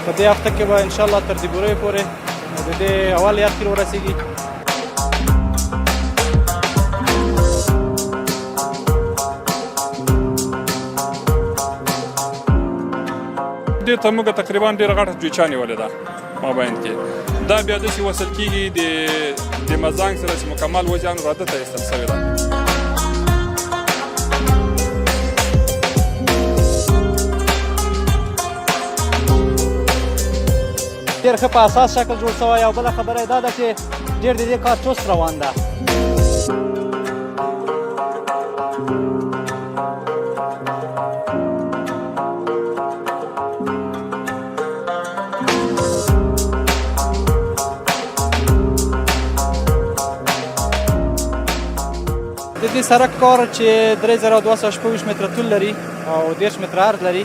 په دې هفته کې به انشاءالله تر دې بوریو پورې د دې اول اخر ورسیږي. دې ته موږ تقریبا ډېره غټه جوچه نیولې ده مابین کې. دا بیا داسې وصل کېږي د مزانګ سره چې مکمل وزن راده ته ایستل شوې ده. ډېر ښه په اساس شکل جوړ شوی او بله خبره یې دا ده چې ډېر د دې کار چست روان ده. د دې سړک کار چې 3226 متره طول لري او 10 متره عرض لري،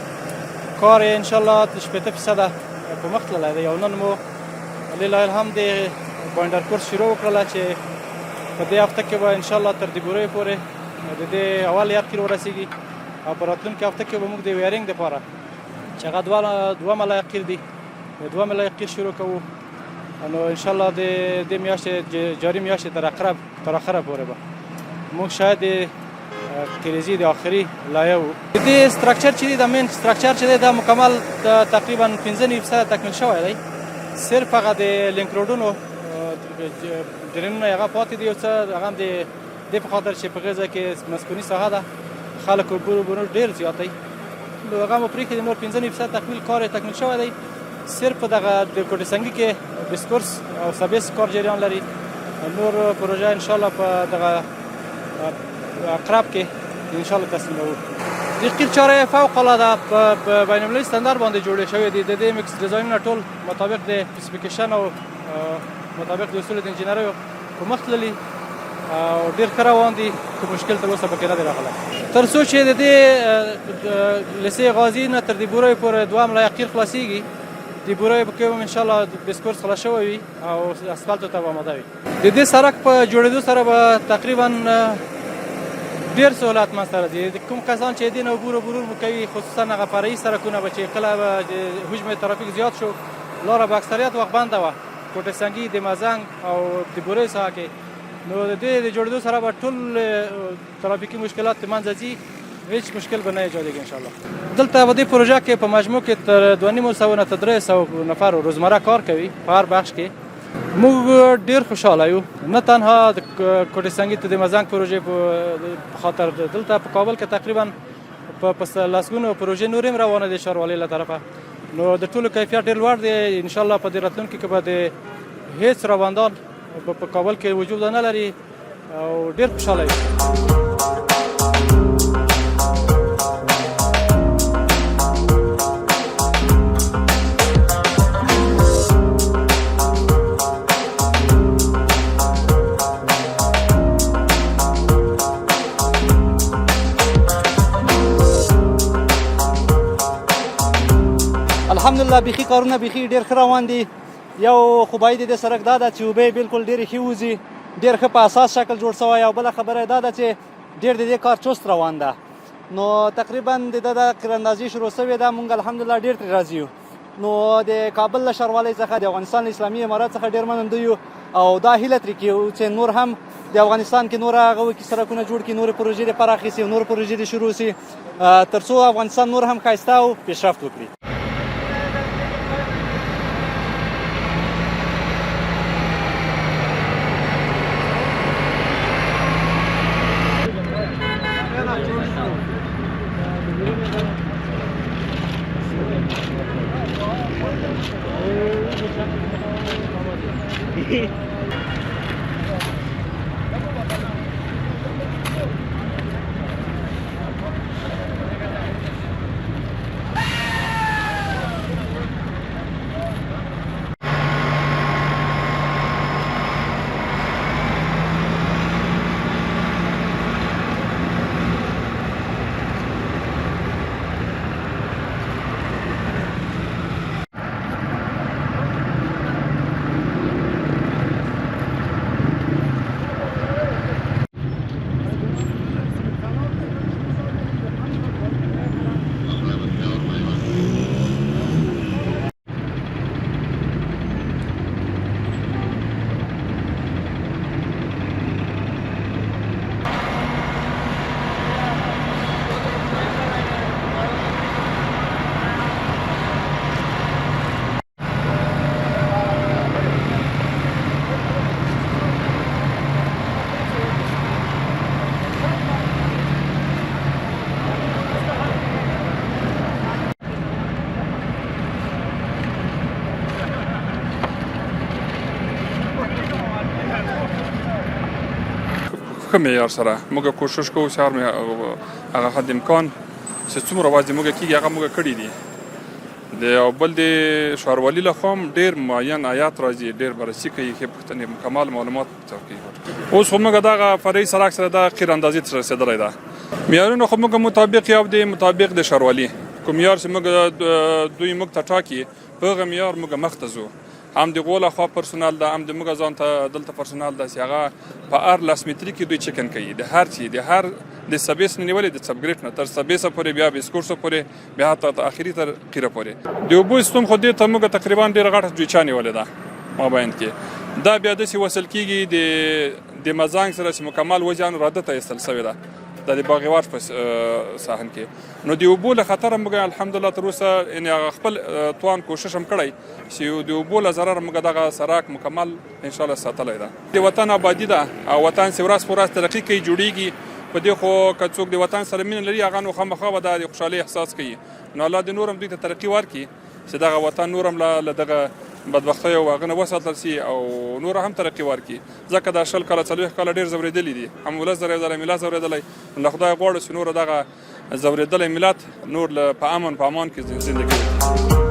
کار یې انشاءالله 80% په مخ تللی دی او نن مو لله الحمد د بایندر کورس شروع وکړله چې په دې هفته کې به انشاءالله تر دې بوریو پورې د دې اول اخر ورسیږي او په راتلونکي هفته کې به موږ د ویرینګ دپاره چې هغه دوه ملایقیر دي دوه ملایقیر شروع کوو. نو انشاءالله د دې میاشتې جاري میاشتې تر اخره پورې به موږ شاید کلیزي د آخري لایه و. د دې سترکچر چې دی د مین سترکچر چې دی دا مکمل تقریبا 95% تکمیل شوی دی. صرف هغه د لینک روډونو ډرینونه هغه پاتې دي او څه هغه هم د دې په خاطر چې په هغې ځای کې مسکوني ساحه ده، خلک وربونه ډېر زیات دی، نو هغه مو پرېښي نور 95% کار یې تکمیل شوی دی. صرف په دغه د کوټې سنګي کې بسکورس او سبیس کار جریان لري. نور پروژه انشاءالله په دغه اقرب کې انشاءالله تسلیموو. د قیر چاره فوق العاده په بین المللي ستندر باندې جوړې شوې دي. د دې مکس ډیزاینونه ټول مطابق د سپیسیفیکیشن او مطابق د اصولو د انجینریو په مخ تللي او ډېر ښه روان دي. کوم مشکل تر اوسه پکې نه دی راغلی. تر څو چې د دې لیسې غازي نه تر دې بوریو پورې دوه ملایقیر خلاصېږي، د بوریو په کې هم انشاءالله بسکورس خلاص شوی وي او اسفالتو ته به آماده وي. د دې سړک په جوړېدو سره به تقریبا ډېر سهولت منځته راځي. کوم کسان چې دې نه عبور کوي، خصوصا هغه فرعي سړکونه به چې کله به حجم ترافیک زیات شو، لاره به اکثریت وخت بنده وه، کوټه سنګي، د مزنګ او د بورې ساحه کې. نو د دې د جوړېدو سره به ټول ترافیکي مشکلات د منځه ځي، هېڅ مشکل به نه ایجادېږي انشاءالله. دلته په دې پروژه کې په مجموع کې تر 2500 نه تر 300 نفر روزمره کار کوي په هر بخش کې. موږ ډېر خوشحاله یو، نه تنها د کوټې سنګي ته د مزنګ پروژې په خاطر. دلته په کابل کې تقریبا په لسګونو پروژې نورې هم روانه دي ښاروالۍ له طرفه. نو د ټولو کیفیت ډېر لوړ دی. انشاءالله په دې راتلونکي کې به د هېڅ روندان په کابل کې وجود نه لري او ډېر خوشحاله یو. الحمدلله بیخي کارونه بیخي ډېر ښه روان دي. یو خوبایي د دې سړک دا ده چې اوبه یې بالکل ډېرې ښې وځي، ډېر ښه په اساس شکل جوړ شوی. او بله خبره یې دا ده چې ډېر د دې کار چست روان ده. نو تقریبا د ده د قیراندازي شروع شوې ده، موږ الحمدلله ډېر ترې راضي یو. نو د کابل له ښاروالۍ څخه د افغانستان له اسلامي امارات څخه ډېر مننده یو او دا هیله ترې کوو چې نور هم د افغانستان کې نور هغه وکړي، سړکونه جوړ کړي، نورې پروژې دې پراخې شي، نور پروژې دې شروع شي، تر څو افغانستان نور هم ښایسته او پیشرفت وکړي. ښه معیار سره موږ کوشش کوو چې هغه حد امکان چې څومره واځي موږ کېږي هغه موږ کړي دي. او بل د ښاروالي له خوا هم ډېر معین آیات راځي، ډېر بررسي کوي، ښې پوښتنې مکمل معلومات ورکوي. اوس خو موږ دغه فرعي سړک سره د قیر اندازې ته رسېدلی ده. معیارونه خو موږ مطابق یو دی، مطابق د ښاروالي کوم معیار چې دوی موږ ته ټاکي په هغه معیار موږ مخته ځو. هم د غول خوا پرسونل ده، هم د موږ ځان ته دلته پرسونل ده چې هغه په هر 10 متري کې دوی چکن کوي، د هر چی د هر د سبیس نه نیولې د سبګریټ نه تر سبیسه پورې، بیا بسکورسه پورې، بیا تر اخري تر قیره پورې. د اوبو سیستم خو دې ته موږ تقریبا ډېره غټه جوچه نیولې ده مابین کې. دا بیا داسې وصل کېږي د مزانګ سره چې مکمل وجه راده ته ایستل سوې ده د باغیواش په ساحن کې. نو د اوبو له خطره موږ الحمدلله تر اوسه یعنې خپل توان کوشش هم کړی چې د اوبو له ضرر موږ دغه سړک مکمل انشاءالله ساتلی ده. د وطن آبادي ده او وطن چې ورځ په ورځ ترقي کوي، جوړیږي. په دې خو که څوک د وطن سره مینه لري هغه نو خامخا به د خوشحالۍ احساس کوي. نو الله دې نور هم دوی ته ترقي ورکړي چې دغه وطن نور هم له دغه بدبختیو هغه نه وساتل شي او نور هم ترقي ورکړي. ځکه دا 20 کاله 40 کاله ډېر ځورېدلي دي، هم ولس ځورېدلی، ملت ځورېدلی. له خدای غواړو چې نور دغه ځورېدلی ملت نور په امان کې زندګي وکړي.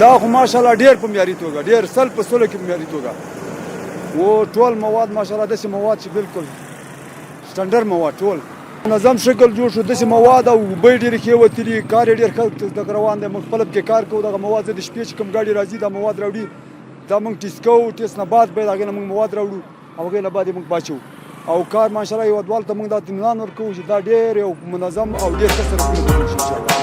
دا خو ماشاءالله ډېر په معیاري توګه، ډېر 100 په 100 کې په معیاري توګه و ټول مواد ماشاءالله داسې مواد چې بالکل سټنډرډ مواد ټول منظم شکل جوړ شو. داسې مواد او اوبه یې ډېرې ښې وتلي، کار یې ډېر ښه دغه روان دی. موږ خپله پکې کار کوو. دغه مواد د شپې چې کوم ګاډي راځي دا مواد راوړي، دا موږ ټیسټ کوو، ټیسټ نه بعد به د هغې نه موږ مواد راوړو او هغې نه بعد یې موږ باچوو او کار ماشاءالله هېوادوالو ته موږ دا اطمینان ورکوو چې دا ډېر یو منظم او ډېر ښه سره کولی شو انشاءالله.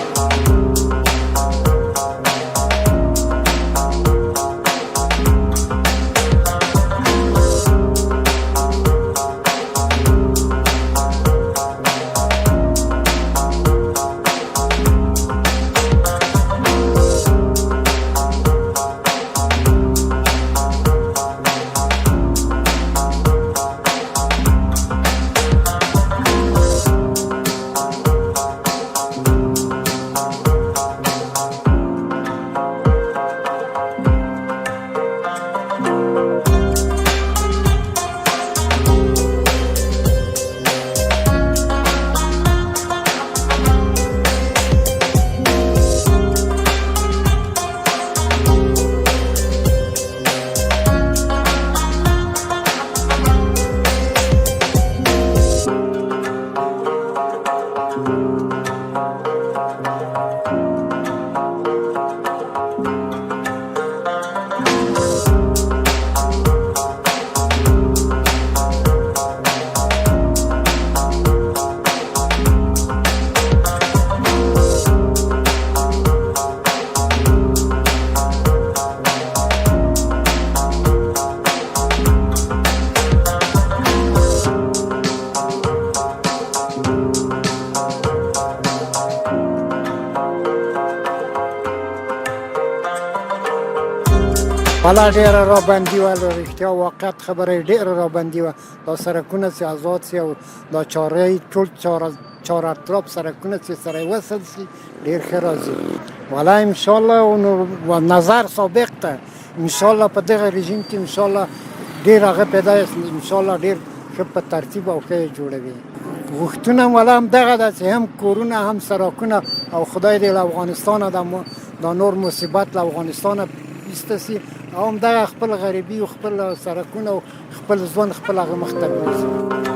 والا ډېره رابندي وه رښتیا واقعیت خبره یې ډېره رابندي وه دا سړکونه چې ازاد سي او دا چاره یې ټول چار اطراف سړکونه چې سره یې وصل سي ډېر ښه راځي والا انشاءالله و نظر سابق ته انشاءالله په دغه رژیم کې انشاءالله ډېر هغه پیدا انشاءالله ډېر ښه په ترتیب او ښه یې جوړوي غوښتنه والا هم دغه ده چې هم کورونه هم سړکونه او خدای دې له افغانستانه دا نور مصیبت له افغانستانه ایسته سي او هم دغه خپل غریبي او خپل سړکونه او خپل ژوند خپل هغه مخ ته بوځي